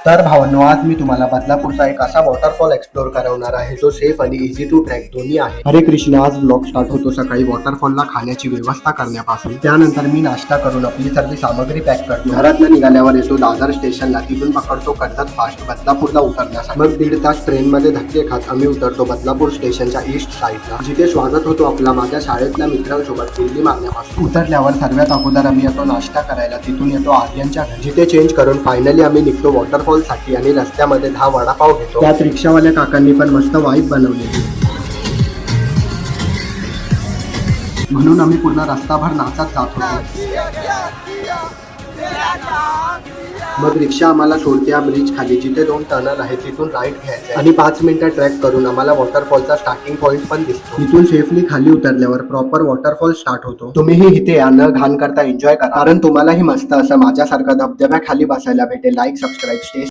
तर भावांनो, आज मी तुम्हाला बदलापूरचा एक असा वॉटरफॉल एक्सप्लोर करवणार आहे जो सेफ आणि इझी टू ट्रॅक दोन्ही आहे. हरे कृष्ण. आज ब्लॉग स्टार्ट होतो सकाळी वॉटरफॉलला खाण्याची व्यवस्था करण्यापासून. त्यानंतर मी नाश्ता करून आपली सर्व सामग्री पॅक करतो. घरातनं निघाल्यावर येतो दादर स्टेशनला, तिथून पकडतो कर्जत फास्ट बदलापूरला उतरण्यासाठी. मग 1.5 तास ट्रेन मध्ये धक्के खात आम्ही उतरतो बदलापूर स्टेशनच्या ईस्ट साईडला, जिथे स्वागत होतो आपला माझ्या शाळेतल्या मित्रांसोबत दिल्ली मारण्यापासून. उतरल्यावर सर्वात अगोदर आम्ही येतो नाश्ता करायला, तिथून येतो आर्यनच्या घरी, जिथे चेंज करून फायनली आम्ही निघतो वॉटरफॉल साठी. आणि रस्त्यामध्ये 10 वडापाव घेतो. त्यात रिक्षावाल्या काकांनी पण मस्त वाईब बनवलेली, म्हणून आम्ही पूर्ण रस्ताभर नाचत जात होतो. मग रिक्षा आम्हाला सोडते ब्रिज खाली, जिथे 2 टनल आहे, तिथून राईट घ्यायचे आणि 5 मिनिटं ट्रॅक करून आम्हाला वॉटरफॉलचा स्टार्टिंग पॉइंट पण दिसतो. इथून सेफली खाली उतरल्यावर प्रॉपर वॉटरफॉल स्टार्ट होतो. तुम्हीही इथे न घाण करता एन्जॉय करा, कारण तुम्हालाही मस्त असं माझ्यासारखं धबधब्याखाली बसायला भेटेल. Like, subscribe, stay